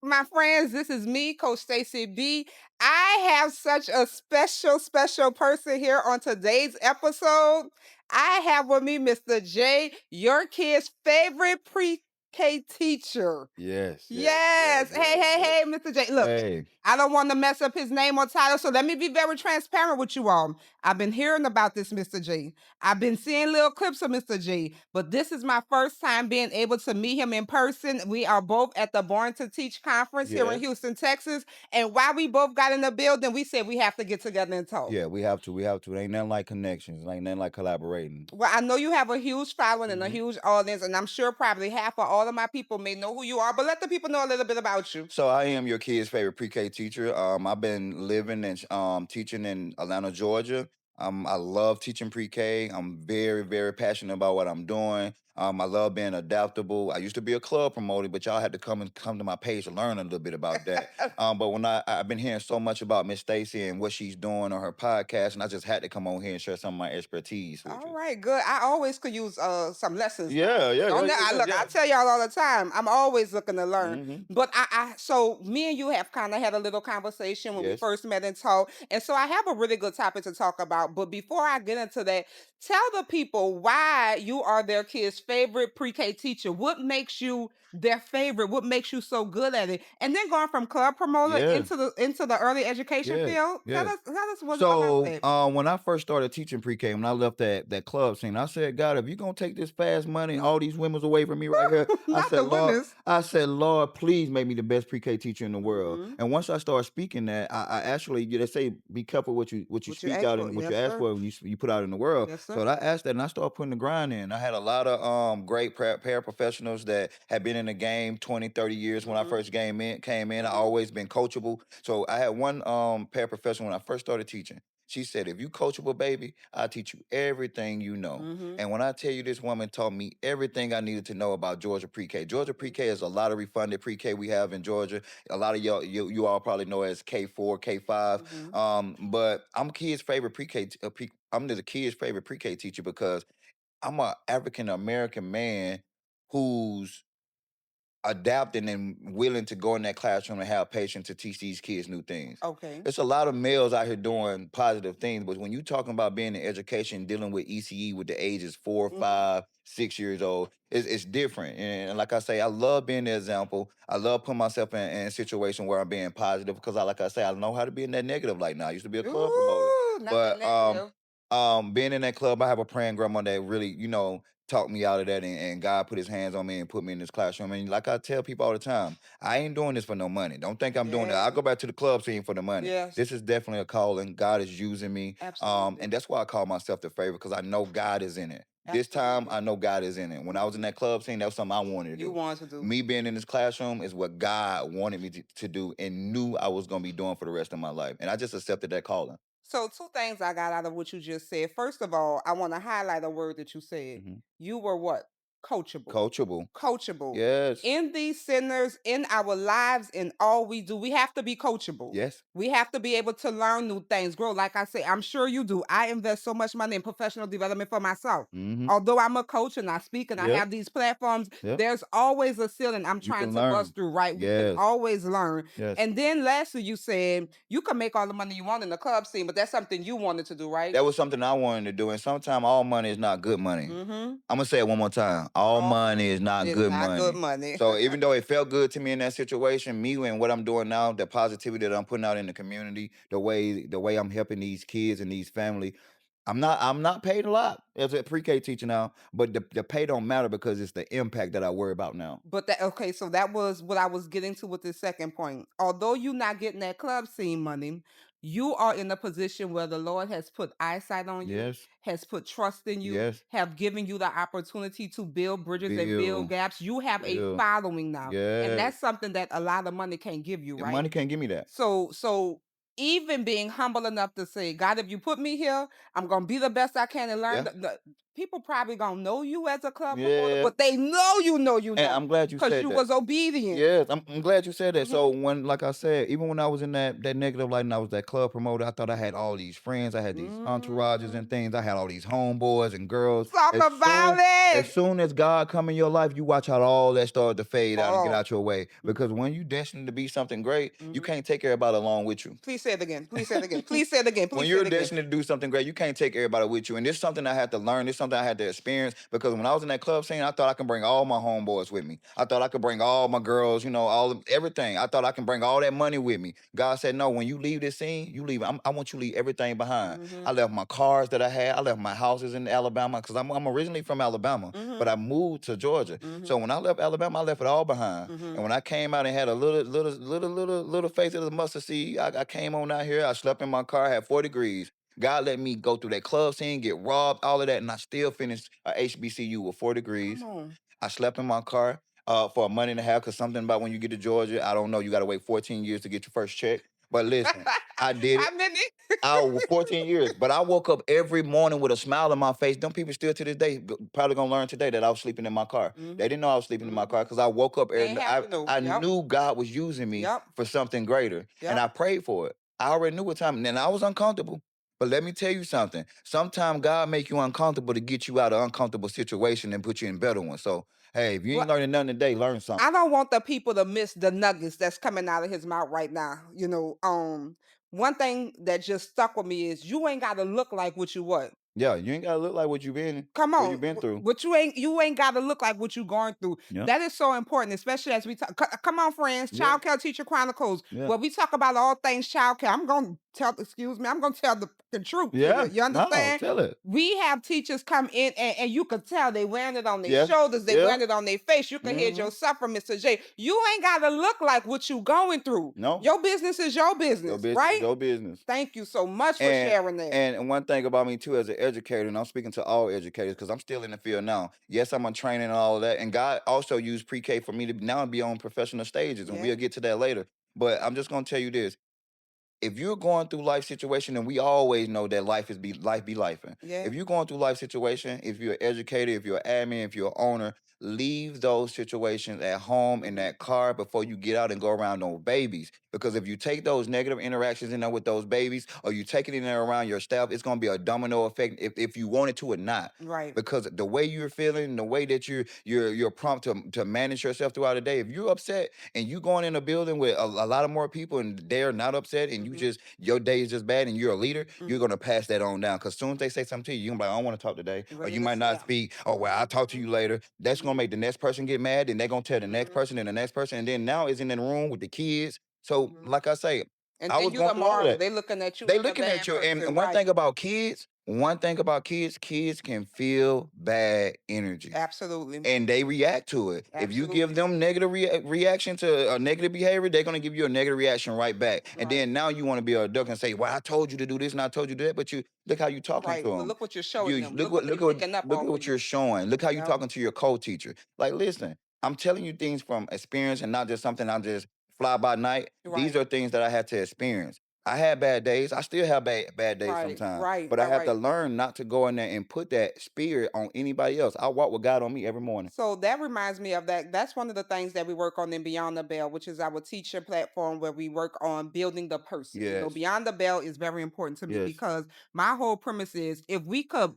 my friends. This is me, Coach Stacey B. I have such a special person here on today's episode. I have with me Mr. J, your kid's favorite pre-K teacher. Yes, yes, yes, Yes. Hey, yes, hey, yes. hey, Mr. J. Look, Hey, I don't want to mess up his name or title, so let me be very transparent with you all. I've been hearing about this Mr. J. I've been seeing little clips of Mr. J, but this is my first time being able to meet him in person. We are both at the Born to Teach conference here in yes. Houston, Texas. And while we both got in the building, we said we have to get together and talk. Yeah, we have to. We have to. It ain't nothing like connections. It ain't nothing like collaborating. Well, I know you have a huge following and a hmm huge audience, and I'm sure probably half of all of my people may know who you are, but let the people know a little bit about you. So I am your kid's favorite pre-K teacher. I've been living and teaching in Atlanta, Georgia. I love teaching pre-K. I'm very passionate about what I'm doing. I love being adaptable. I used to be a club promoter, but y'all had to come to my page to learn a little bit about that. But when I've been hearing so much about Miss Stacey and what she's doing on her podcast, and I just had to come on here and share some of my expertise with All you. right, good. I always could use some lessons now. Yeah, yeah, yeah, Don't yeah, I yeah, look, I yeah. tell y'all all the time, I'm always looking to learn. hmm But I so me and you have kind of had a little conversation when we Yes. first met and talked. And so I have a really good topic to talk about. But before I get into that, tell the people why you are their kid's favorite pre-K teacher. What makes you their favorite? What makes you so good at it? And then going from club promoter Yeah. into the early education Yes. field. Yes. Tell us what about So that. when I first started teaching pre-K, when I left that club scene, I said, God, if you're gonna take this fast money, all these women's away from me right here, Not the women's. I said, Lord, please make me the best pre-K teacher in the world. Mhm. And once I started speaking that, I actually they say be careful what you What you speak ask out for. and what you Yes, ask sir. for when you put out in the world. Yes, So sir. I asked that and I started putting the grind in. I had a lot of great paraprofessionals that had been in the game 20, 30 years when I Mhm. first came in. I Mhm. always been coachable. So I had one paraprofessional when I first started teaching. She said, if you coachable, baby, I'll teach you everything you know. Mhm. And when I tell you this woman taught me everything I needed to know about Georgia pre-K. Georgia pre-K is a lot of refunded pre-K we have in Georgia. A lot of you all probably know as K4, K5. Mhm. But I'm kids' favorite I'm the kids' favorite pre-K teacher because I'm a African American man who's adapting and willing to go in that classroom and have patience to teach these kids new things. Okay. It's a lot of males out here doing positive things, but when you talking about being in education, dealing with ECE with the ages four, Mhm. 5, 6 years old, it's different. And like I say, I love being the example. I love putting myself in a situation where I'm being positive because like I say, I know how to be in that negative like now. I used to be a club promoter. Ooh, not the But negative. being in that club, I have a praying grandma that really, talked me out of that and God put his hands on me and put me in this classroom. And like I tell people all the time, I ain't doing this for no money. Don't think I'm doing it. I Yeah. go back to the club scene for the money. Yes. This is definitely a calling. God is using me. Absolutely. And that's why I call myself the favorite because I know God is in it. This time Absolutely. I know God is in it. When I was in that club scene, that was something I wanted to You do. want to do. Me being in this classroom is what God wanted me to do and knew I was gonna be doing for the rest of my life. And I just accepted that calling. So two things I got out of what you just said. First of all, I want to highlight a word that you said. Mhm. You were what? Coachable. Coachable. Coachable. Yes. In these centers, in our lives, in all we do, we have to be coachable. Yes. We have to be able to learn new things, grow. Like I say, I'm sure you do. I invest so much money in professional development for myself. hmm Although I'm a coach and I speak and I Yep. have these platforms, Yep. there's always a ceiling I'm You trying can to bust learn. through, right? We can Yes. always learn. Yes. And then lastly, you said you can make all the money you want in the club scene, but that's something you wanted to do, right? That was something I wanted to do. And sometimes all money is not good money. Mm-hmm. I'm gonna say it one more time. All All money money is not is good not good money. money. So even though it felt good to me in that situation, me and what I'm doing now, the positivity that I'm putting out in the community, the way I'm helping these kids and these families, I'm not paid a lot as a pre-K teacher now, but the pay don't matter because it's the impact that I worry about now. But that okay, so that was what I was getting to with this second point. Although you're not getting that club scene money, you are in a position where the Lord has put eyesight on you, Yes. has put trust in you, Yes. have given you the opportunity to build bridges and build Bill. gaps. You have a Bill. following now, and Yes. that's something that a lot of money can't give you, right? Money can't give me that. So even being humble enough to say, God, if you put me here, I'm gonna be the best I can and learn. Yeah. people probably gonna know you as a club promoter, Yeah. but they know you And know I'm glad you because said you that. was obedient. Yes, I'm glad you said that. Mhm. So when, like I said, even when I was in that negative light and I was that club promoter, I thought I had all these friends, I had these entourages and Mm. things, I had all these homeboys and girls. Talk about As it. soon as God come in your life, you watch how all that started to fade out and get Oh. out your way. Because Mhm, when you destined to be something great, you mhm. can't take everybody along with you. Please say it again. Please say it again. Please say it again. When Please say you're it again. destined to do something great, you can't take everybody with you. And this is something I had to learn. This is something I had to experience because when I was in that club scene, I thought I could bring all my homeboys with me. I thought I could bring all my girls, everything. I thought I can bring all that money with me. God said, no, when you leave this scene, you leave. I want you to leave everything behind. I Mhm, left my cars that I had. I left my houses in Alabama because I'm originally from Alabama, but mhm, I moved to Georgia. So mhm, when I left Alabama, I left it all behind. And mhm. when I came out and had a little face of the mustard seed, I came on out here. I slept in my car, had 4 degrees. God let me go through that club scene, get robbed, all of that, and I still finished a HBCU with 4 degrees. Come on. I slept in my car for a month and a half because something about when you get to Georgia, I don't know, you got to wait 14 years to get your first check. But listen, I did it. How many? 14 years, but I woke up every morning with a smile on my face. Them people still to this day probably gonna learn today that I was sleeping in my car. They Mhm, didn't know I was sleeping in my car mhm. because I woke up They every. ain't have to know. I Yep, knew God was using me yep, for something greater, and yep. I prayed for it. I already knew what time, and then I was uncomfortable. But let me tell you something. Sometimes God make you uncomfortable to get you out of uncomfortable situation and put you in better ones. So hey, if you Well, ain't learning nothing today, learn something. I don't want the people to miss the nuggets that's coming out of his mouth right now. One thing that just stuck with me is you ain't got to look like what you what. Yeah, you ain't gotta look like what you been, Come what you on, been through. but you ain't got to look like what you going through. Yeah, That is so important, especially as we talk. Come on, friends, yeah, Childcare Teacher Chronicles, yeah, where we talk about all things childcare. I'm going to tell, excuse me, I'm going to tell the truth to you. yeah. You No, understand? tell it. We have teachers come in and you could tell they wearing it on their Yeah, shoulders, they yeah. wearing it on their face. You can hear it Hmm. yourself from Mr. J. You ain't got to look like what you going through. No, Your business is your your business, business is right? your business. Thank you so much for And sharing that. and one thing about me too as an educator, and I'm speaking to all educators because I'm still in the field now. Yes, I'm on training and all of that. And God also used pre-K for me to now be on professional stages, and Yeah. we'll get to that later. But I'm just gonna tell you this. If you're going through life situation, and we always know that life be life. Yeah. If you're going through life situation, if you're an educator, if you're an admin, if you're an owner, leave those situations at home in Mhm. that car before you get out and go around those babies. Because if you take those negative interactions in there with those babies, or you take it in there around your staff, it's gonna be a domino effect if you want it to or not. Right. Because the way you're feeling, the way that you're prompt to manage yourself throughout the day, if you're upset and you going in a building with a lot of more people and they're not upset and Mhm. your day is just bad and you're a leader, you're Mhm. gonna pass that on down. Cause soon as they say something to you, you're gonna be like, I don't want to talk today, or Ready you to might not snap. speak, or well, I'll talk to Mhm. you later. That's gonna make Mhm. the next person get mad, and they're gonna tell the next Mhm. person and the next person, and then now it's in the room with the kids. So, Mhm. like I say, And I then was you the going through all of martyr. that. They looking at you They as the looking at bad you, person, and right? one thing about kids, kids can feel bad energy Absolutely. and they react to it. If you give Absolutely. them negative reaction to a negative behavior, they're gonna give you a negative reaction right back. And Right. then now you want to be a duck and say, "Well, I told you to do this and I told you to that," but you look how you talking to Right. But them. look what you're showing You them. Look what they picking up look at off of what you're you. showing. Look how you Yep. talking to your co-teacher. Like, listen, I'm telling you things from experience and not just something I just fly by night. These Right. are things that I had to experience. I had bad days. I still have bad days Right. sometimes. Right. But I Right. have to Right. learn not to go in there and put that spirit on anybody else. I walk with God on me every morning. So that reminds me of that. That's one of the things that we work on in Beyond the Bell, which is our teacher platform where we work on building the person. Yes. Beyond the Bell is very important to me Yes. because my whole premise is if we could,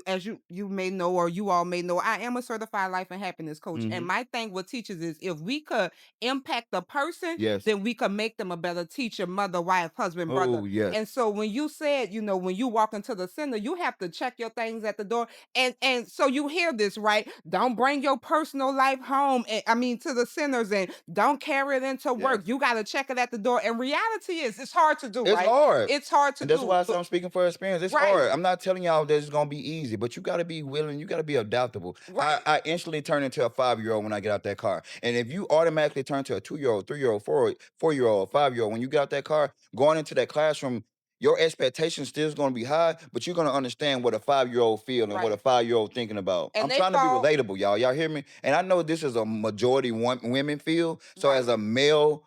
as you may know or you all may know, I am a certified life and happiness coach. And Mhm. my thing with teachers is if we could impact the person, Yes. then we could make them a better teacher, mother, wife, husband, brother. Oh, yes. And so when you said, when you walk into the center, you have to check your things at the door and so you hear this, right? Don't bring your personal life home. I mean, to the sinners, and don't carry it into work. Yes. You got to check it at the door. And reality is, it's hard to do, It's right? hard. It's hard to And that's do, why I say but I'm speaking for experience. It's right, hard. I'm not telling y'all that it's gonna be easy, but you gotta be willing, you gotta be adaptable. right, I instantly turn into a 5-year-old when I get out that car. And if you automatically turn to a 2-year-old, 3-year-old, 4-year-old, 5-year-old, when you get out that car, going into that classroom, your expectation still is gonna be high, but you're gonna understand what a 5-year-old feel and what a right. 5-year-old thinking about. And I'm they trying to be fall relatable, y'all. Y'all hear me? And I know this is a majority women feel. So as right. a male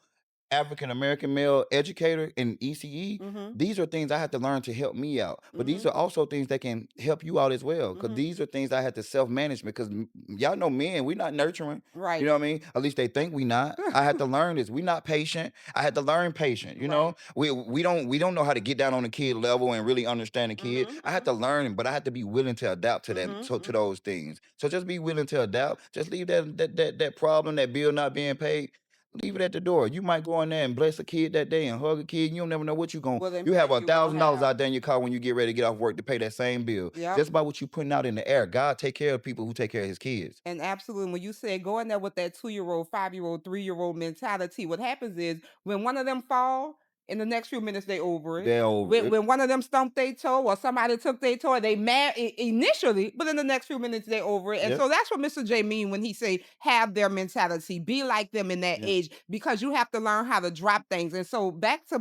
African American male educator in ECE, Mhm. these are things I had to learn to help me out. But these Mhm. are also things that can help you out as well. Cause Mhm. these are things I had to self-manage because y'all know men, we not nurturing. You Right. know what I mean? At least they think we not. I had to learn this. We not patient. I had to learn patient. You Right. know, we don't know how to get down on the kid level and really understand the kid. Mhm. I had to Mhm. learn, but I had to be willing to adapt to that, Mhm. to Mhm. those things. So just be willing to adapt. Just leave that problem, that bill not being paid. Leave it at the door. You might go in there and bless a kid that day and hug a kid. You don't never know what What you have impact a you gonna thousand dollars have? out there in your car when you get ready to get off work to pay that same bill. Yep. Just by what you putting out in the air. God take care of people who take care of his kids. And absolutely, when you said go in there with that 2-year-old, 5-year-old, 3-year-old mentality, what happens is when one of them fall, in the next few minutes they over it. They're over it. When one of them stumped their toe or somebody took their toe, they mad initially, but in the next few minutes they over it. And Yeah. so that's what Mr. J mean when he say have their mentality, be like them in that Yeah. age, because you have to learn how to drop things. And so back to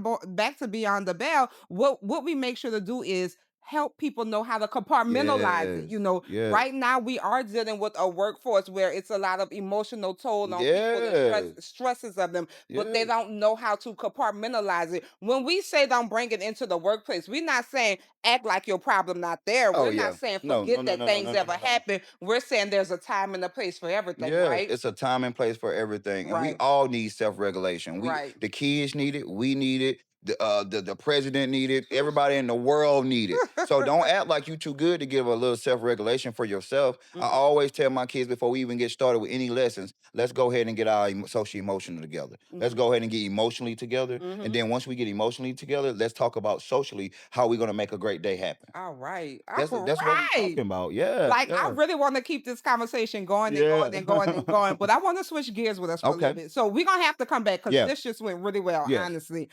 Beyond the Bell, what we make sure to do is help people know how to compartmentalize it. Yes. You know, Yeah. right now we are dealing with a workforce where it's a lot of emotional toll on people, the Yes. stresses of them, but they Yes. don't know how to compartmentalize it. When we say don't bring it into the workplace, we're not saying act like your problem not there. Oh We're not yeah. saying No, no, forget no, that no, no, things no, no, ever no, no. happen. We're saying there's a time and a place for everything, Yeah, right? it's a time and place for everything, and we Right. all need self-regulation. Right. The kids need it, we need it, the president need it, everybody in the world need it. So don't act like you too good to give a little self-regulation for yourself. I Mhm. always tell my kids before we even get started with any lessons, let's go ahead and get our social emotional together. Let's Mhm. go ahead and get emotionally together, and Mhm. then once we get emotionally together, let's talk about socially how we're gonna make a great day happen. All right. That's All what we're right. talking about. Yeah, Like, I yeah, really want to keep this conversation going and going yeah. and going and going, but I want to switch gears with us for a little Okay. bit. So we're gonna have to come back because Yeah. this just went really well, Yes. honestly.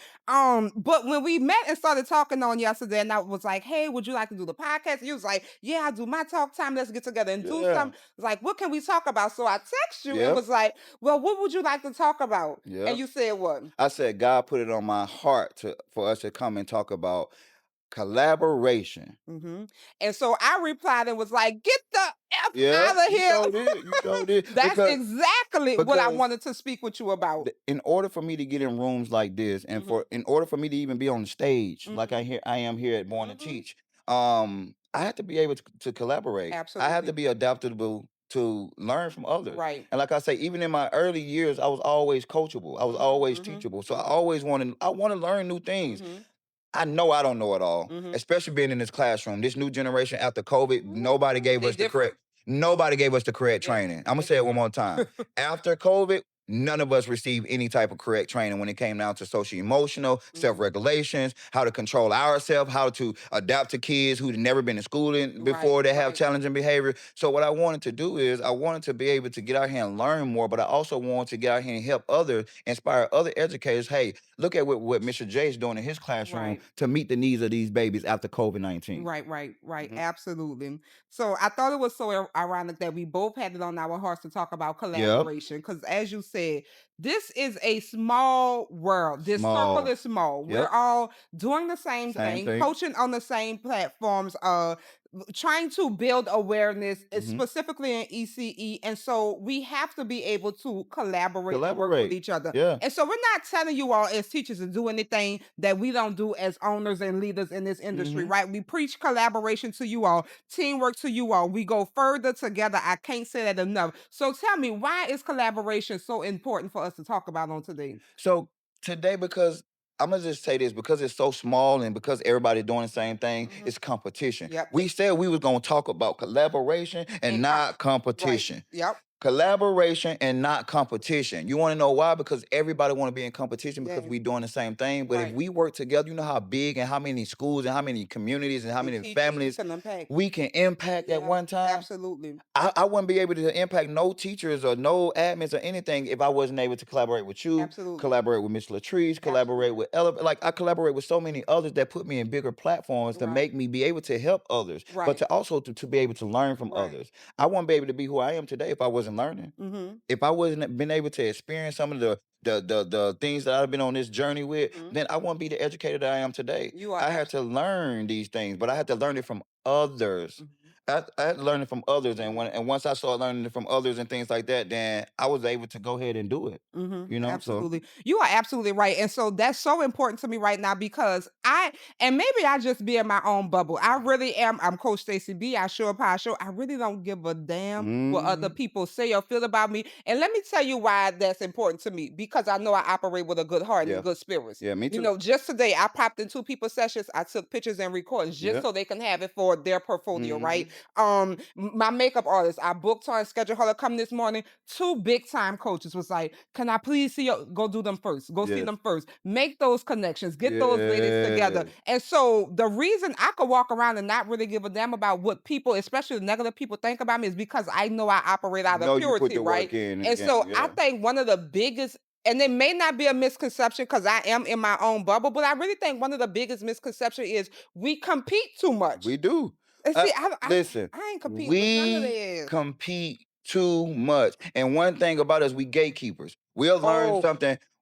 But when we met and started talking on yesterday, and I was like, "Hey, would you like to do the podcast?" You was like, "Yeah, I do my talk time. Let's get together and do Yeah. something." I was like, "What can we talk about?" So I text you and Yep. was like, "Well, what would you like to talk about?" And Yep. you said what? I said God put it on my heart for us to come and talk about collaboration. Hmm. And so I replied and was like, "Get the f Yeah, out of you here." showed it. You showed it That's exactly what I because wanted to speak with you about. in order for me to get in rooms like this, and Mhm. in order for me to even be on the stage like Mhm. I am here at Born to Mhm. Teach, I had to be able to collaborate. I had to Absolutely. be adaptable to learn from others. Right. And like I say, even in my early years, I was always coachable. I was Mhm. always Mhm. teachable. So I want to learn new things. Mhm. I know I don't know it all, Mhm. especially being in this classroom. This new generation after COVID, Ooh, they different. nobody gave us the correct Yeah, training. I'm gonna they say it one different. more time. After COVID, none of us received any type of correct training when it came down to social emotional, Mhm. self-regulations, how to control ourselves, how to adapt to kids who'd never been in school Right. before, that have Right. challenging behavior. So what I wanted to do is I wanted to be able to get out here and learn more, but I also wanted to get out here and help others, inspire other educators. Hey, look at what Mr. J is doing in his classroom Right. to meet the needs of these babies after COVID-19. Right, right, right. Hmm. Absolutely. So I thought it was so ironic that we both had it on our hearts to talk about Yep. collaboration. Because as you said, this is a small world. This circle Small. is small. We're Yep. all doing the same Same thing, thing. coaching on the same platforms, trying to build awareness, Hmm. specifically in ECE. And so we have to be able to collaborate and work with Collaborate. each other. Yeah. And so we're not telling you all as teachers to do anything that we don't do as owners and leaders in this industry, Hmm. right? We preach collaboration to you all, teamwork to you all. We go further together. I can't say that enough. So tell me, why is collaboration so important for us to talk about on today? So today, because I'm gonna just say this, because it's so small and because everybody doing the same thing, Hmm. it's competition. Yep. We said we was gonna talk about collaboration and And not right. competition. Yep. Collaboration and not competition. You want to know why? Because everybody want to be in competition because Yeah. we doing the same thing. But if Right. we work together, you know how big and how many schools and how many communities and how And many teachers we families can unpack. we can impact at Yeah. one time. Absolutely. I wouldn't be able to impact no teachers or no admins or anything if I wasn't able to collaborate with you, Absolutely. collaborate with Miss Latrice, collaborate Absolutely. with Ella. Like I collaborate with so many others that put me in bigger platforms to Right. make me be able to help others, but Right. to also to be able to learn from Right. others. I wouldn't be able to be who I am today if I wasn't learning. Mhm. If I wasn't been able to experience some of the things that I've been on this journey with, Mhm. then I wouldn't be the educator that I am today. You are I had to absolutely. learn these things, but I had to learn it from others. Mhm. I had to learn it from others, and once I started learning it from others and things like that, then I was able to go ahead and do it. So Absolutely. You are absolutely right. And so that's so important to me right now because and maybe I just be in my own bubble. I really am. I'm Coach Stacey B. I show up how I show. I really don't give a damn what other mhm, people say or feel about me. And let me tell you why that's important to me because I know I operate with a good heart and yeah, good spirits. yeah, me You too. know, just today I popped in two people's sessions. I took pictures and recordings just Yeah, so they can have it for their portfolio, right? mhm, My makeup artist, I booked her and scheduled her to come this morning. Two big time coaches was like, "Can I please see you? Go do them first. Go see yes, them first. Make those connections. Get those ladies together." yes. And so the reason I could walk around and not really give a damn about what people, especially the negative people, think about me is because I know I operate You out of know you put purity, the right? work in in the And so game, I yeah. think one of the biggest, and it may not be a misconception because I am in my own bubble, but I really think one of the biggest misconception is we compete too much. We do. And Uh, see, Listen, I ain't competing with none of we this. compete too much. And one thing about us, we gatekeepers. Oh,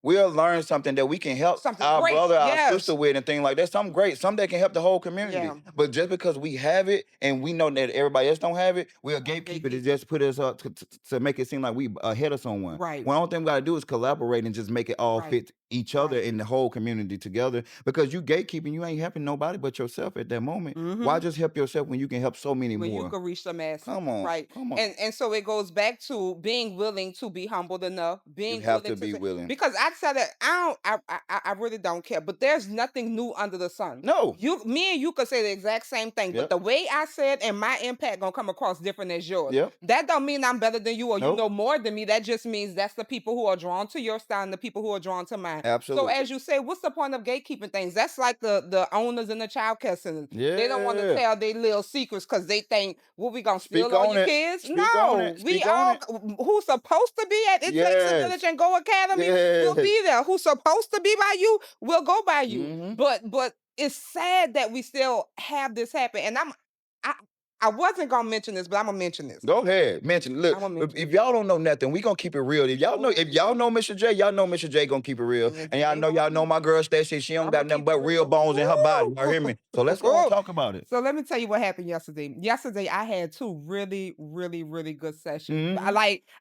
We'll learn something that we can help something our great. brother, our sister Yes. with, and things like that. Something great, something that can help the whole community. Yeah. But just because we have it and we know that everybody else don't have it, we're gatekeeper to Gatekeeping. just put us up to make it seem like we ahead of someone. Right. One only thing we gotta do is collaborate and just make it all Right. fit each other Right. and the whole community together. Because you gatekeeping, you ain't helping nobody but yourself at that moment. Why Mhm. just help yourself when you can help so many When you more? could reach the masses, Come on, right? come on. And so it goes back to being willing to be humbled enough, You being have willing to to be say, willing. because I said it, I really don't care. But there's nothing new under the sun. No. Me and you could say the exact same thing, but Yep. the way I said and my impact gonna come across different as yours. Yep. That don't mean I'm better than you or you Nope. know more than me. That just means that's the people who are drawn to your style and the people who are drawn to mine. So Absolutely. as you say, what's the point of gatekeeping things? That's like the owners in the childcare centers. They don't want to Yeah. tell their little secrets because they think, what we gonna steal Speak all on your it. kids? Speak on No, it. we Speak on all it. who's supposed to be at It Takes a Village Yes. and Go Academy will Yes. be there. Who's supposed to be by you will go by you. Hmm. But it's sad that we still have this happen. And I I wasn't gonna mention this, but I'm gonna mention this. Go ahead. Mention. Look, I'm gonna mention if this. y'all don't know nothing, we gonna keep it real. If y'all Oh, know Mr. J, y'all know Mr. J gonna keep it real. And y'all know J-Bone. my girl Stacey, she don't I'm got gonna nothing keep it but real real. bones in her body. You hear me? So let's go and Woo! talk about it. So let me tell you what happened yesterday. Yesterday, I had two really, really, really good sessions. Hmm.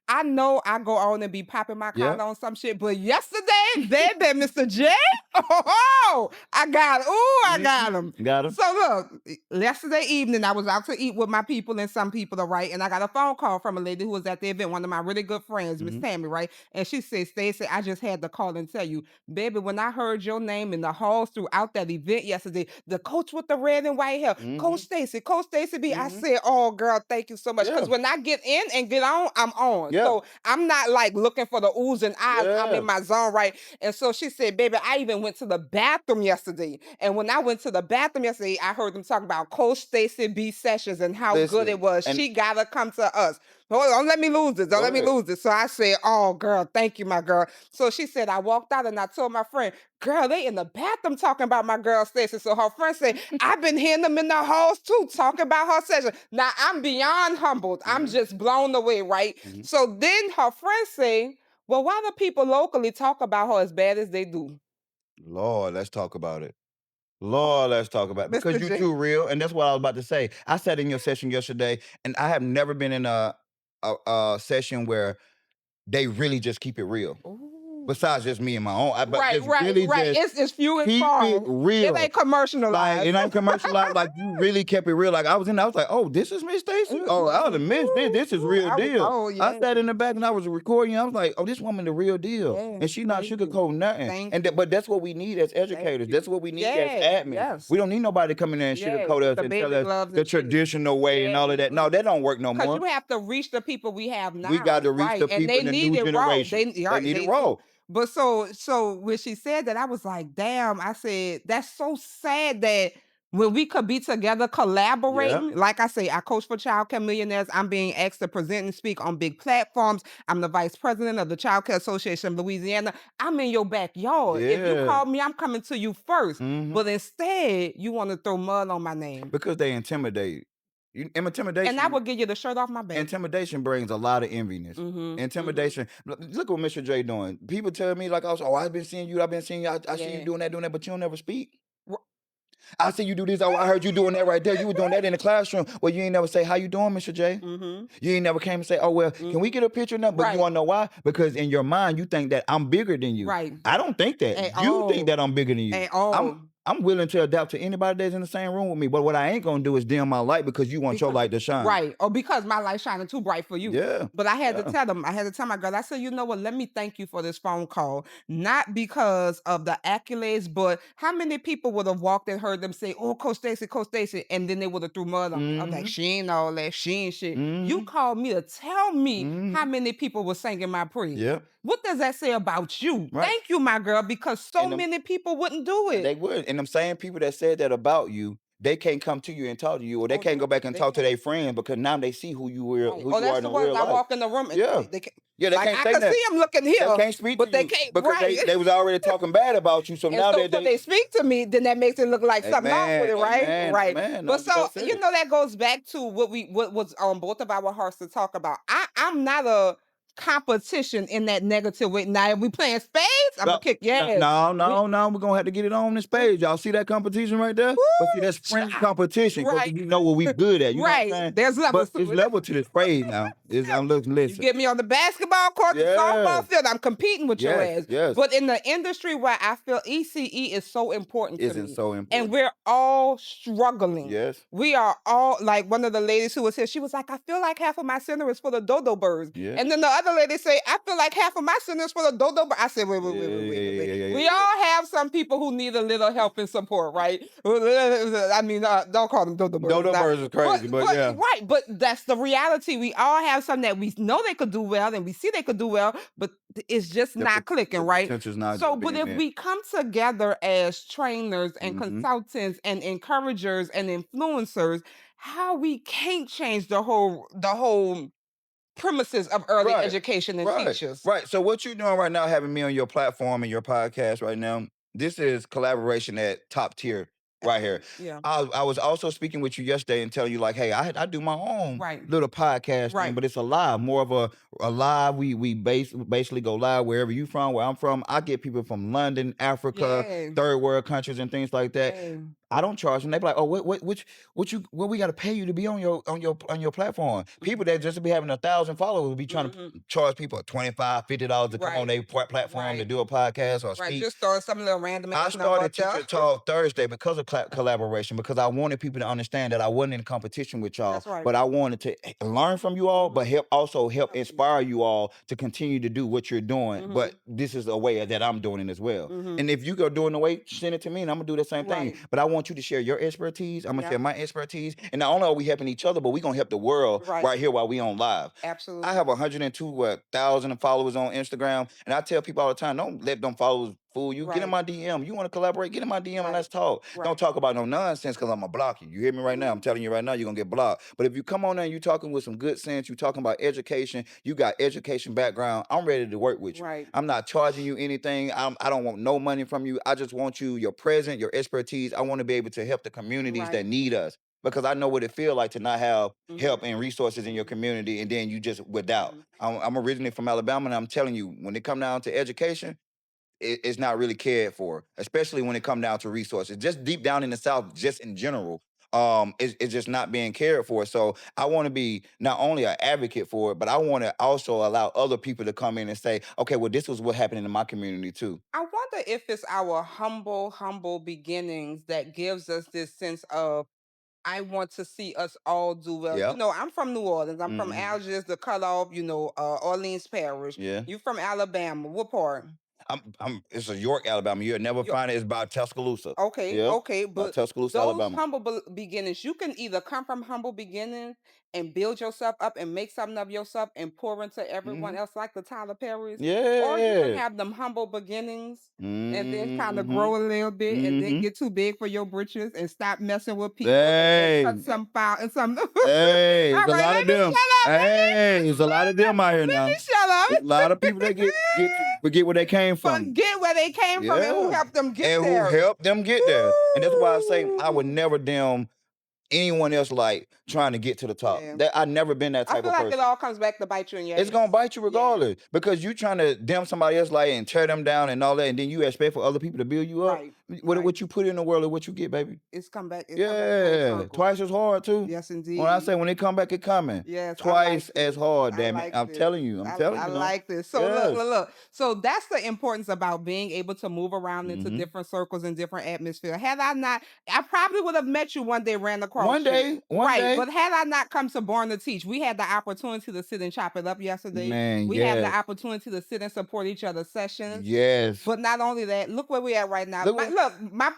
I know I go on and be popping my Yep. collar on some shit, but yesterday, baby, Mr. J, oh, I got him. Got him. So look, yesterday evening, I was out to eat with my people and some people, all right, and I got a phone call from a lady who was at the event, one of my really good friends, Miss Hmm. Tammy, right, and she said, "Stacey, I just had to call and tell you, baby, when I heard your name in the halls throughout that event yesterday, the coach with the red and white hair, Hmm. Coach Stacey B, I Hmm. said, oh girl, thank you so much. Yeah. Because when I get in and get on, I'm on. Yeah. So I'm not like looking for the oohs and ahs. I'm Yeah. in my zone, right? And so she said, baby, I even went to the bathroom yesterday. And when I went to the bathroom yesterday, I heard them talk about Coach Stacey B sessions and how good it Listen, was. and She gotta come to us. Hold on, don't let me lose this. Don't go let me ahead. lose this. So I said, oh girl, thank you, my girl. So she said, I walked out and I told my friend, girl, they in the bathroom talking about my girl Stacey. So her friend said, I've been hearing them in the halls too, talking about her session. Now I'm beyond humbled. I'm Hmm. just blown away, right? Hmm. So then her friend say, well, why do people locally talk about her as bad as they do? Lord, let's talk about it. Lord, let's talk about it. Mr. Because you J. too real, and that's what I was about to say. I sat in your session yesterday, and I have never been in a session where they really just keep it real. Ooh. Besides just me and my own, but Right, just right, really right. just It's few and keep it far. It real. ain't Like commercialized. it ain't commercialized. Like you really kept it real. Like I was in, there, I was like, "Oh, this is Miss Stacy. Oh, I would have missed this. Ooh, This is ooh, real I was deal." oh I yeah. sat in the back and I was recording. I was like, "Oh, this woman the real deal," Yes, and she not thank you. sugarcoating nothing. Thank And you. but that's what we need as Thank educators. you. That's what we need as Yes, admins. yes, We don't need nobody to come in there and yes. sugarcoat With us the and tell baby us gloves the and shit. traditional way and Yeah. all of that. No, that don't work no Cause more. you have to reach the people we have We got now, to reach right? the And people they in the need new it raw. generation. They need it They do. raw. But so when she said that, I was like, damn, I said, that's so sad that when we could be together Yeah. collaborating, like I say, I coach for Childcare Millionaires. I'm being asked to present and speak on big platforms. I'm the vice president of the Childcare Association of Louisiana. I'm in your backyard. If you Yeah. call me, I'm coming to you first. Hmm. But instead, you want to throw mud on my name. Because they intimidate. And I Intimidation will give you the shirt off my back. intimidation brings a lot of enviness. Mm-hmm. Mm-hmm. Intimidation. Look what Mr. J doing. People tell me like, "Oh, I've been seeing you. I've been seeing you. I see you Yeah. doing that, but you don't never speak." I see you do this. Oh, I heard you doing that right there. You were doing that in the classroom. Well, you ain't never say, how you doing, Mr. J? Mhm. You ain't never came and say, oh, well, can we Mhm. get a picture now? But you Right. want to know why? Because in your mind, you think that I'm bigger than you. Right. I don't think that. At You think all. that I'm bigger than you. At all. I'm willing to adapt to anybody that's in the same room with me. But what I ain't gonna do is dim my light because you want your Because light to shine. right, or because my light shining too bright for you. Yeah. But I had to Yeah. tell them, I had to tell my girl, I said, you know what, let me thank you for this phone call. Not because of the accolades, but how many people would have walked and heard them say, oh, Coach Stacey, and then they would have threw mud on me. I'm like, Mm-hmm. she ain't all that, she ain't shit. You Mm-hmm. called me to tell me how Mm-hmm. many people were singing my praise. Yeah. What does that say about you? Right. Thank you, my girl, because so And them, many people wouldn't do it. they would. And them same people that said that about you, they can't come to you and talk to you, or they Oh can't no, go back and they talk to can't. their friends because now they see Right. who Oh, you are that's in the the ones real I life. walk in the room and Yeah. they can, Yeah, they like can't I say can that. see them looking They here, can't speak to but they you can't. because Right. they was already talking bad about you. So And now so they they speak to me, then that makes it look like something off with amen, it, right? amen, Right. amen. But so 100%. that goes back to what was on both of our hearts to talk about. I'm not a competition in that negative way. Now, if we playing spades, I'm gonna No, kick your no, ass. no, We no, no, we're gonna have to get it on this page. Y'all see that competition right there? But see, woo, that's friendly child. competition because Right. you know what we good at. You know what I'm Right. saying? There's levels But to it's it. level to this phrase now. I'm looking, You listen. get me on the basketball court, the Yeah. softball field, I'm competing with your Yes, ass. yes. But in the industry where I feel ECE is so important to Isn't me, so and important. we're all struggling. Yes. We are all like one of the ladies who was here. She was like, I feel like half of my center is for the dodo birds. Yeah. And then the other lady say, I feel like half of my center is for the dodo birds. I said, Yeah, yeah, yeah, yeah, yeah, We yeah. all have some people who need a little help and support, right? I mean, don't call them dodo birds. Dodo birds is crazy, but yeah. Right, but that's the reality. We all have something that we know they could do well and we see they could do well, but it's just not clicking, The right? potential's not So, just but being if there. we come together as trainers and Mm-hmm. consultants and encouragers and influencers, how we can't change the whole premises of early Right. education and Right. teachers. Right. So what you're doing right now, having me on your platform and your podcast right now, this is collaboration at top tier right here. Yeah. I was also speaking with you yesterday and telling you like, hey, I do my own Right. little podcast thing, Right. but it's a live, more of a live. We basically go live wherever you from, where I'm from. I get people from London, Africa, Yeah. third world countries, and things like that. Yeah. I don't charge them. They be like, oh, what we got to pay you to be on your platform? People that just be having 1,000 followers will be trying to Mhm. charge people $25, $50 to come on Right. their platform to Right. do a podcast or Right. speak. Just throwing some little random I ass number started up there. Teacher Talk Thursday because of collaboration, because I wanted people to understand that I wasn't in competition with y'all, That's right. but I wanted to learn from you all, but help Help you. inspire you all to continue to do what you're doing. But Mhm. this is a way that I'm doing it as well. Mhm. And if you go doing the way, send it to me and I'm gonna do the same thing. Right. But I want you to share your expertise. I'm gonna Yep. share my expertise. And not only are we helping each other, but we're gonna help the world Right. right here while we on live. I Absolutely. have 102,000 followers on Instagram, and I tell people all the time, don't let them followers fool you. Get in Right. my DM. You want to collaborate? Get in my DM and Right. let's talk. Right. Don't talk about no nonsense because I'm gonna block you. You hear me right now? I'm telling you right now, you're gonna get blocked. But if you come on there and you talking with some good sense, you talking about education, you got education background, I'm ready to work with you. Right. I'm not charging you anything. I don't want no money from you. I just want your presence, your expertise. I want to be able to help the communities that Right. need us, because I know what it feel like to not have help Mhm. and resources in your Mhm. community, and then you just without. Mhm. I'm originally from Alabama, and I'm telling you, when it come down to education, it's not really cared for, especially when it come down to resources. Just deep down in the South, just in general, it's just not being cared for. So I want to be not only an advocate for it, but I want to also allow other people to come in and say, okay, well, this was what happened in my community too. I wonder if it's our humble beginnings that gives us this sense of I want to see us all do well. Yeah. I'm from New Orleans. I'm from Hmm. Algiers, the cutoff, Orleans Parish. Yeah. You from Alabama. What part? It's a York, Alabama. You'll never You find it. It's by Tuscaloosa. okay, Yep. okay, By but Tuscaloosa, those Alabama. humble beginnings, you can either come from humble beginnings and build yourself up and make something of yourself and pour into everyone Hmm. else like the Tyler Perrys, or you can Yeah. have them humble beginnings and then kind of Hmm. grow a little bit and then Hmm. get too big for your britches and stop messing with people and then Hey. cut some foul and some. All Hey, it's a right, lot let of me them. shut up. Hey, it's a lot of them out here Let me now. shut up. There's a lot of people that get forget where they came from. Forget where they came from and who Yeah. helped them get And who there. helped them get there. And that's why I say I would Woo! never dim anyone else like trying to get to the top. Yeah. That I never been that I type feel of like it person. all comes back to bite you in your It's gonna ass. bite you Yeah. regardless because you trying to dim somebody else like and tear them down and all that, and then you expect for other people to build you up. Right. Right. what you put in the world is what you get, baby. It come back full Yeah, circle. twice as hard too. Yes, When I indeed. say when they come back, it coming Yes, I like twice as this. hard. I Damn it, like I'm this. telling you. I'm telling I you now. like this. So look, Yes. look, look. So that's the importance about being able to move around into Hmm. different circles and different atmosphere. Had I not, I probably would have met you one day, ran across One you. day, one Right. day, But had I not come to Born to Teach, we had the opportunity to sit and chop it up yesterday. man. We had the Yes, opportunity to sit and support each other's sessions. yes. But not only that, look where we at right now. Look what.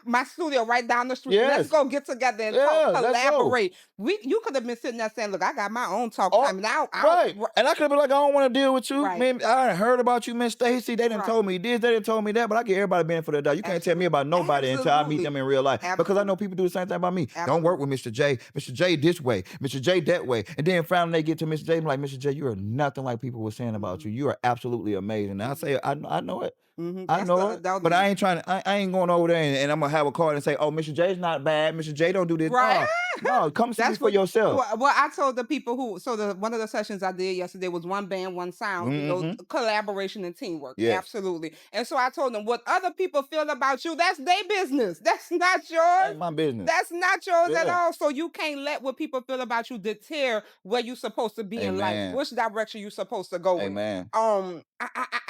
My studio right down the street. Let's Yes, go get together and talk, yeah. Let's go. collaborate. You could have been sitting there saying, "Look, I got my own talk Oh, time, and I right. And I could have been like, I don't want to deal with you. right, Man, I done heard about you, Miss Stacey. They done right, told me this, they done told me that, but I get everybody benefit of the doubt. You can't tell me absolutely, about nobody until I meet absolutely, them in real life. Because I know absolutely, people do the same thing about me. Don't work absolutely. with Mr. J. Mr. J this way, Mr. J that way. And then finally they get to Mr. J, I'm like, Mr. J, you are nothing like people were saying about you. Hmm. You are absolutely amazing. And I Hmm. say, I know it. Hmm. I That's the know it. But adulting. I ain't trying to, I ain't going over there and I'm gonna have a card and say, oh, Mr. J's not bad. Mr. J don't do this. Right. No, no, come see me That's for what yourself. well, I told the people who so the one of the sessions I did yesterday was one band, one sound, Mm-hmm. collaboration and teamwork. Yes. Absolutely. And so I told them what other people feel about you, that's their business. That's not That yours. ain't my business. That's not yours at Yeah. all. So you can't let what people feel about you deter where you're supposed to be in life, Amen. which direction you're supposed to go in. Amen.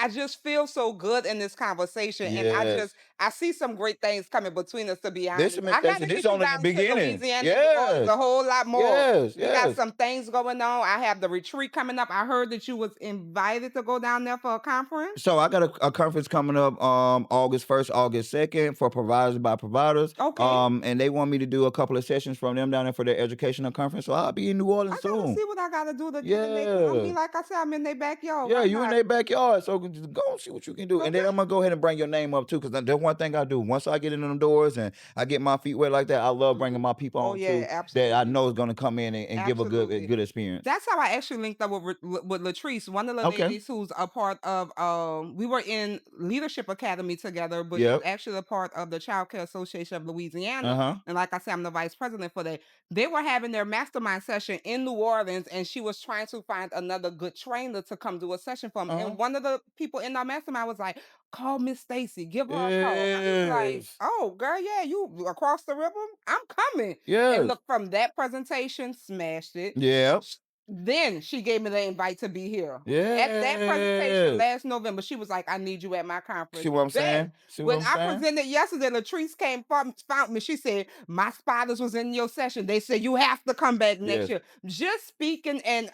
I just feel so good in this conversation, and Yes. I see some great things coming between us. To be honest, Listen, Miss I got Stacy, to this get you only the down to beginning. Louisiana and New Orleans a Yes. whole lot more. Yes. We got Yes. some things going on. I have the retreat coming up. I heard that you was invited to go down there for a conference. So I got a conference coming up August 1st, August 2nd for providers by providers. Okay, And they want me to do a couple of sessions from them down there for their educational conference. So I'll be in New I Orleans gotta soon. see what I gotta do to get in there. I Yeah. mean, like I said, I'm in their backyard. Yeah, Why you in not? their backyard, so just go and see what you can do. And then Okay. I'm gonna go ahead and bring your name up too, because that's one thing I do. Once I get in them doors and I get my feet wet like that, I love bringing Mhm. my people Oh on yeah, too that I absolutely. know is gonna come in and give a Absolutely. good experience. That's how I actually linked up with Latrice, one of the Okay. ladies who's a part of we were in Leadership Academy together, but she's Yep. actually a part of the Childcare Association of Uh Louisiana. huh. And like I said, I'm the vice president for that. They were having their mastermind session in New Orleans, and she was trying to find another good trainer to come do a session for them. Uh huh. And one of the people in our mastermind was like, call Miss Stacy, give her a call. I was like, Yes. oh girl, yeah, you across the river? I'm coming. And Yes. look, from that presentation, smashed it. Yep. Then she gave me the invite to be here. At that presentation Yes. last November, she was like, I need you at my conference. See what I'm Then, saying? See what when I'm I saying? presented yesterday, Latrice came from found me. She said, my spotters was in your session. They said you have to come back next Yes. year. Just speaking and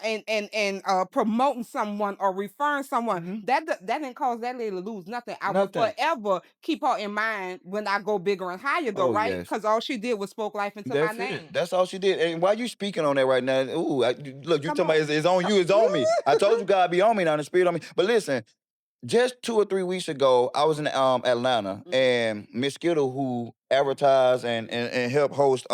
promoting someone or referring someone, Hmm. that didn't cause that lady to lose nothing. I will Nothing. forever keep her in mind when I go bigger and higher, though, Oh right? yes. Because all she did was spoke life into my That's it. name. That's all she did. And while you speaking on that right now, ooh, look, you Come talking about on. it's on you, it's on me. I told you God be on me now, the spirit on me. But listen, just 2 or 3 weeks ago, I was in Atlanta, Mhm. and Miss Skittle, who advertised and helped host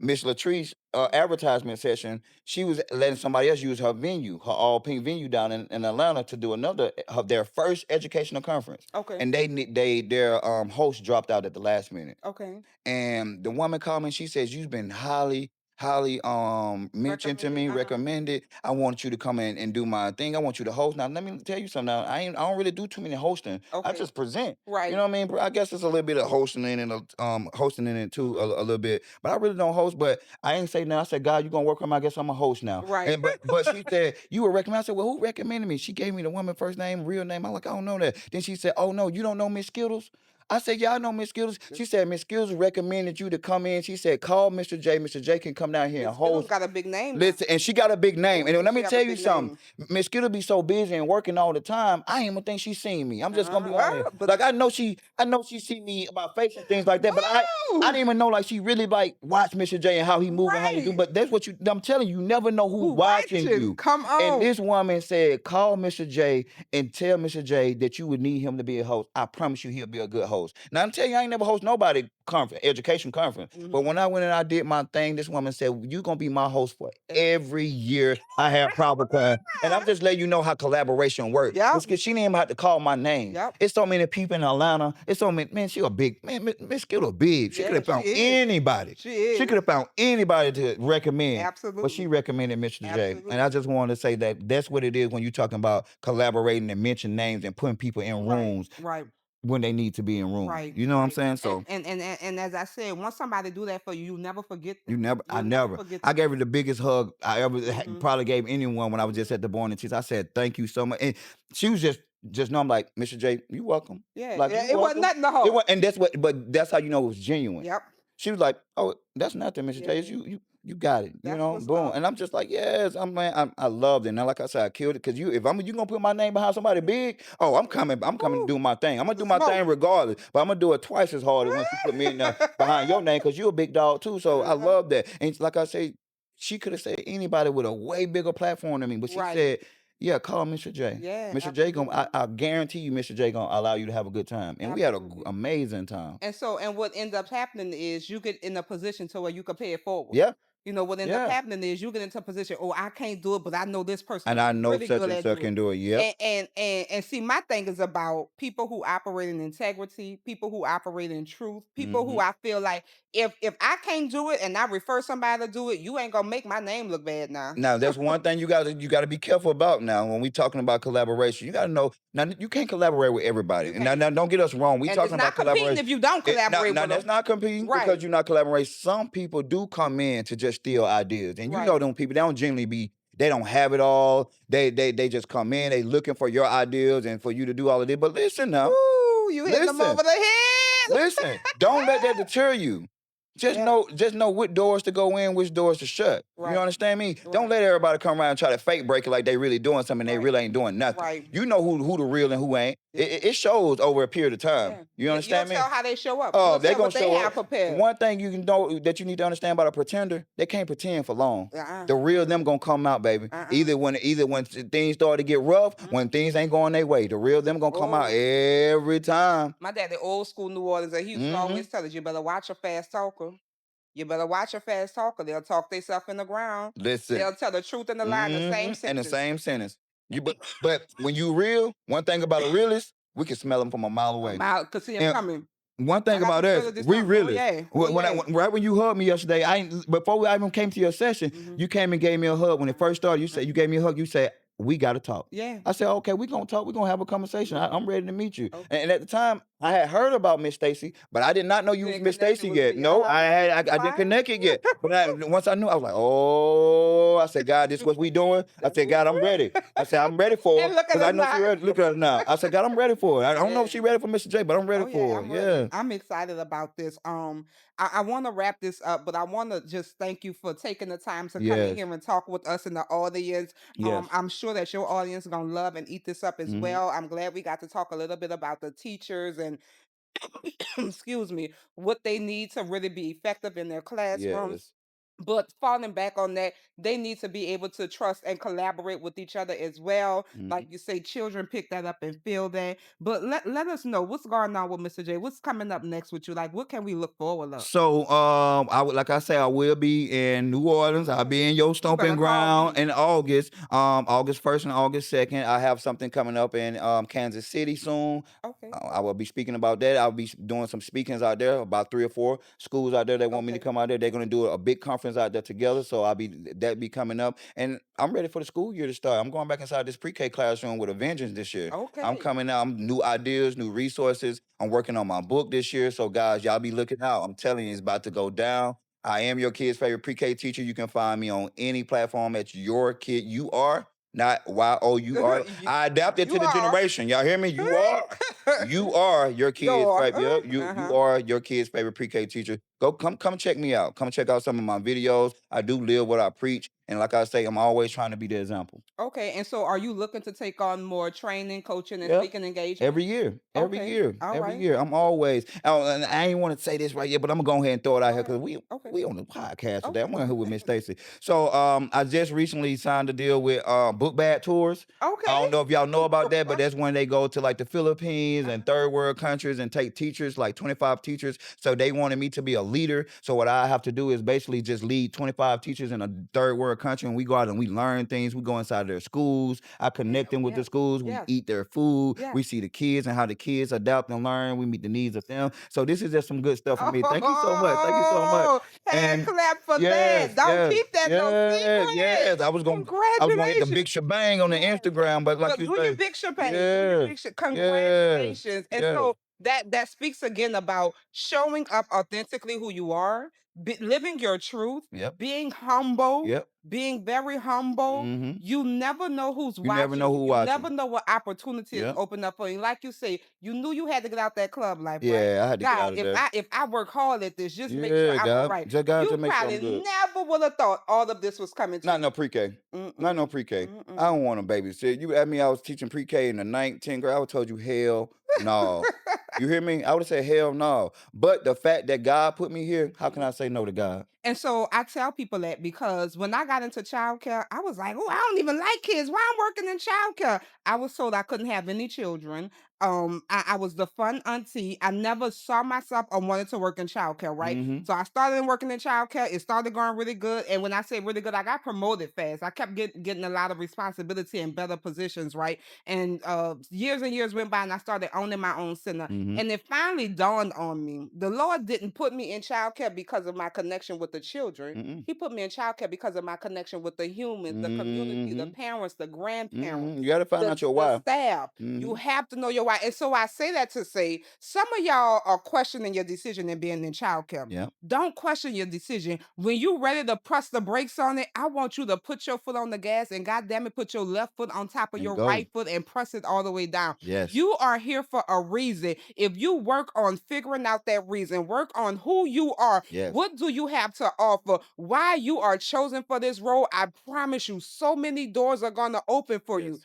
Miss Latrice Mhm. advertisement session, she was letting somebody else use her venue, her all pink venue down in Atlanta to do another their first educational conference. Okay. And their host dropped out at the last minute. Okay. And the woman called me and she says, you've been highly mentioned to Recommended. me, Uh-huh. recommended. I want you to come in and do my thing. I want you to host. Now let me tell you something. Now I don't really do too many hosting. I Okay. just present. You Right. know what I mean? I guess it's a little bit of hosting in it, hosting in it too, Mhm. a little bit. But I really don't host. But I ain't say now. I said, God, you gonna work on me. I guess I'm a host now. Right. And but she said, you were recommended. I said, well, who recommended me? She gave me the woman first name, real name. I'm like, I don't know that. Then she said, oh no, you don't know Miss Skittles? I said, yeah, I know Miss Skittles. She said, Miss Skittles recommended you to come in. She said, call Mr. J. Mr. J can come down here Miss and Skittles host. got a big name now. Listen, and she got a big name. Oh And then yeah, let she me have a tell you big something. name. Miss Skittle be so busy and working all the time. I ain't even think she seen me. I'm just gonna be honest. But Like I know she see me about face and things like that, but I woo! didn't even know like she really like watch Mr. J and how he move and how he do. Right. But that's what I'm telling you, you never know who Who watching watching? you. Come And on. this woman said, call Mr. J and tell Mr. J that you would need him to be a host. I promise you he'll be a good host. Now I'm telling you, I ain't never host nobody conference, education conference. But Mhm. when I went and I did my thing, this woman said, you gonna be my host for every year I have PowerPoint. And I'm just letting you know how collaboration works. Yep. Because she didn't even have to call my name. Yep. It's so many people in Atlanta. It's so many, man, she a big, man, Miss Skittle big. She could Yeah, have she found is. anybody. She She could is. have found anybody to recommend. But she Absolutely. recommended Mr. J. And I Absolutely. just wanted to say that that's what it is when you're talking about collaborating and mention names and putting people in Right. rooms. Right. when they need to be in room. Right, You know what I'm right. saying? And So and and and and as I said, once somebody do that for you, you never forget you them. never, I You'll never never. forget I them. gave her the biggest hug I ever Mhm, probably gave anyone when I was just mhm. at the Born and Teach. I said, "Thank you so much." And she was just know I'm like, "Mr. J, you welcome." Yeah, Like, yeah, "You it wasn't welcome." nothing to It her. was, and that's what, but that's how you know it was genuine. Yep. She was like, "Oh, that's nothing, Mr. J. It's Yeah, you got it." You that's know, what's boom. up. And I'm just like, "Yes, I'm man, I loved it." Now, like I said, I killed it because you gonna put my name behind somebody big, oh, I'm coming to Woo, do my thing. I'm for gonna the do my smoke. thing regardless, but I'm gonna do it twice as hard as once you put me in there behind your name because you're a big dog too. So I Uh-huh. love that. And like I say, she could have said anybody with a way bigger platform than me, but she Right. said, "Yeah, call Mr. J. Yeah, Mr. J gonna, absolutely. I guarantee you, Mr. J gonna allow you to have a good time." And we had a Absolutely. amazing time. And what ends up happening is you get in a position to where you can pay it forward. Yeah, What ends up yeah. happening is you get into a position, oh, I can't do it, but I know this person And is I know really such good and at such doing can it. do it. Yep. And see, my thing is about people who operate in integrity, people who operate in truth, people who Mhm. I feel like if I can't do it and I refer somebody to do it, you ain't gonna make my name look bad now. Now, that's one thing you gotta be careful about now when we talking about collaboration. You gotta know now you can't collaborate with everybody. You And now can't. don't get us wrong. We And talking it's about not competing collaboration. if you don't collaborate Now with that's them. not competing because Right, you're not collaborating. Some people do come in to just steal ideas. And you know right. them people, they don't generally be, they don't have it all. They just come in, they looking for your ideas and for you to do all of this. But listen now, Woo, you hitting them listen. over the head. Listen, don't let that deter you. Yeah, Just know what doors to go in, which doors to shut. You right, understand me? Don't right, let everybody come around and try to fake break it like they really doing something. They right, really ain't doing nothing. right. You know who the real and who ain't. Yeah, It shows over a period of time. yeah. You You'll understand me? tell how they show up. Oh, You'll they tell gonna what they show up. have prepared. One thing you can know that you need to understand about a pretender, they can't pretend for long. Uh-uh. The real them gonna come out, baby. Uh-uh. Either when things start to get rough, when things ain't going their way, the real them gonna come out Oh, every time. my daddy, old school New Orleans, and he used to Hmm. always tell us, you better watch a fast talker. You better watch a fast talker. They'll talk themselves in the ground. Listen. They'll tell the truth and the lie in the same Mhm, in the sentence. same sentence. But when you real, one thing about a realist, we can smell them from a mile A away. mile, could see him And coming. one I thing got about the feel us, of this we coming. Oh, realists. yeah. Oh, yeah. Right when you hugged me yesterday, I ain't before I even came to your session, Hmm. you came and gave me a hug. When it first started, you said you gave me a hug. You said we got to talk. Yeah. I said okay, we gonna talk. We gonna have a conversation. Yeah. I'm ready to meet you. Okay. And at the time, I had heard about Miss Stacy, but I did not know you You was ain't Miss connected Stacy with yet. me. No, I didn't Fine. connect it yet. But once I knew, I was like, oh, I said, God, this what we doing. I said, God, I'm ready. I said, I'm ready for her And look at because I us know she now. ready. Look at her now. I said, God, I'm ready for her. I don't know if Yeah. she ready for Mr. J, but I'm ready Oh yeah, for her. I'm ready. Yeah. I'm excited about this. I want to wrap this up, but I want to just thank you for taking the time to come in Yes. here and talk with us in the audience. Yes. I'm sure that your audience is gonna love and eat this up as Hmm. well. I'm glad we got to talk a little bit about the teachers and excuse me, what they need to really be effective in their classrooms. Yes. But falling back on that, they need to be able to trust and collaborate with each other as well. Like Hmm. you say, children pick that up and feel that. But let us know what's going on with Mr. J. What's coming up next with you? Like, what can we look forward to? So I would like I say I will be in New Orleans. I'll Yeah, be in your you stomping better call ground me. in August. August 1st and August 2nd. I have something coming up in Kansas City soon. Okay, I will be speaking about that. I'll be doing some speakings out there, about 3 or 4 schools out there that want me to okay, come out there. They're gonna do a big conference out there together. So that be coming up. And I'm ready for the school year to start. I'm going back inside this pre-K classroom with a vengeance this year. I'm okay. coming out, I'm new ideas, new resources. I'm working on my book this year. So guys, y'all be looking out. I'm telling you, it's about to go down. I am your kid's favorite pre-K teacher. You can find me on any platform at your kid. You are not YOUR. you, I adapted you to the are. generation. Y'all hear me? You are. You are your kid's You're. favorite. Yep, you Uh-huh. are your kid's favorite pre-K teacher. Go come check me out. Come check out some of my videos. I do live what I preach, and like I say, I'm always trying to be the example. Okay, and so are you looking to take on more training, coaching, and Yep. speaking engagements? Every year, every Okay, year, all every right. year. I'm always. Oh, and I ain't want to say this right yet, but I'm gonna go ahead and throw it out Go here ahead. because we Okay, we on the podcast today. I'm okay, on here with Miss Stacy. So I just recently signed a deal with Book Bag Tours. I okay. don't know if y'all know about that, but that's when they go to like the Philippines and Uh-huh. third world countries and take teachers, like 25 teachers. So they wanted me to be a leader. So what I have to do is basically just lead 25 teachers in a third world country, and we go out and we learn things. We go inside their schools. I Yeah, connect them with the yes, schools. We yes, eat their food. yes. We see the kids and how the kids adapt and learn. We meet the needs of them. So this is just some good stuff for me. Thank you so much. Thank you so much. Oh, hand And clap for that. yes, Don't yes, keep that no yes, secret. yes. I was gonna hit the Congratulations. big shebang on the Yes. Instagram, but like Well, you do your say, big champagne. Do your yes, big yes, congratulations. And yes. so That speaks again about showing up authentically who you are, living your truth, Yep. being humble, Yep. being very humble. Hmm. You never know who's You never watching know you. who You never watching. know what opportunity is Yep. open up for you. Like you say, you knew you had to get out that club life, right? Yeah, I had to get God, out of if there. I work hard at this, just make sure Yeah, I'm all God. right. Just got to You make sure I'm probably good. never would have thought all of this was coming to Not no you. pre-K. Not no Mm-mm. pre-K. I Mm-mm. don't want to babysit. You at me, I was teaching pre-K in the 9th, 10th grade. I would told you hell no. You hear me? I would have said hell no. But the fact that God put me here, how can Mhm. I say no to God? And so I tell people that because when I got into childcare, I was like, oh, I don't even like kids. Why I'm working in childcare? I was told I couldn't have any children. I was the fun auntie. I never saw myself or wanted to work in childcare, right? Mm-hmm. So I started working in childcare. It started going really good. And when I say really good, I got promoted fast. I kept getting a lot of responsibility and better positions, right? And years went by and I started owning my own center. Mm-hmm. And it finally dawned on me the Lord didn't put me in childcare because of my connection with the children. Mm-mm. He put me in childcare because of my connection with the humans, the community, the Mm-hmm. parents, the grandparents, Mm-hmm. You gotta find out your the why. staff. You Mm-hmm. have to know your why. And so I say that to say some of y'all are questioning your decision in being in childcare. Yeah. Don't question your decision. When you're ready to press the brakes on it, I want you to put your foot on the gas and goddamn it, put your left foot on top of And your go. right foot and press it all the way down. Yes. You are here for a reason. If you work on figuring out that reason, work on who you are, Yes. what do you have to offer? Why you are chosen for this role? I promise you, so many doors are going to open for you. Yes.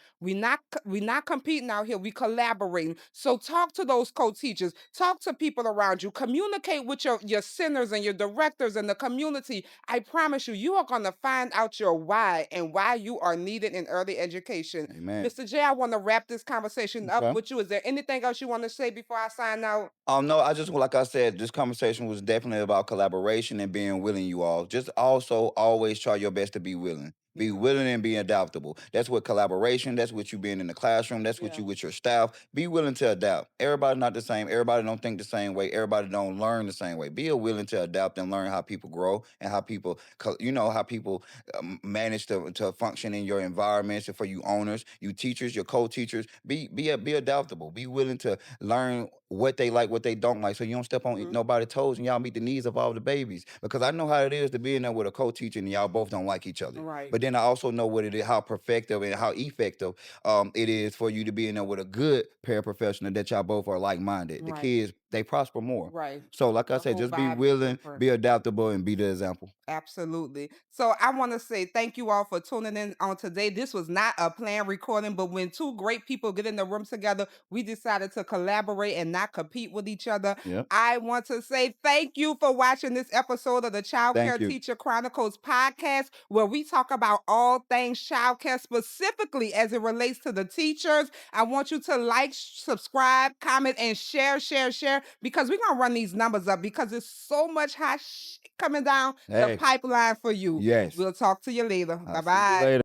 We not competing out here. We collaborating. So talk to those co-teachers. Talk to people around you. Communicate with your centers and your directors and the community. I promise you, you are going to find out your why and why you are needed in early education. Amen. Mr. J, I want to wrap this conversation up Okay. with you. Is there anything else you want to say before I sign out? No, I just like I said, this conversation was definitely about collaboration and being willing, you all. Just also always try your best to be willing. Be Yeah, willing and be adaptable. That's what collaboration, that's what you being in the classroom, that's what yeah, you with your staff. Be willing to adapt. Everybody not the same. Everybody don't think the same way. Everybody don't learn the same way. Be willing to adapt and learn how people grow and how people, how people manage to function in your environments. And for you owners, you teachers, your co-teachers, be adaptable. Be willing to learn what they like, what they don't like, so you don't step on mhm, nobody's toes and y'all meet the needs of all the babies. Because I know how it is to be in there with a co-teacher and y'all both don't like each other. right, But then I also know what it is, how perfective and how effective it is for you to be in there with a good paraprofessional that y'all both are like-minded. The right, kids, they prosper more. right. So like I The said, whole just be vibe is willing, different. be adaptable, and be the example. Absolutely. So I want to say thank you all for tuning in on today. This was not a planned recording, but when two great people get in the room together, we decided to collaborate and not compete with each other. Yep. I want to say thank you for watching this episode of the Thank Childcare you. Teacher Chronicles podcast, where we talk about all things childcare, specifically as it relates to the teachers. I want you to like, subscribe, comment, and share, because we're going to run these numbers up because there's so much hot shit coming down the Hey, pipeline for you. yes. We'll talk to you later. I'll Bye see you bye. later.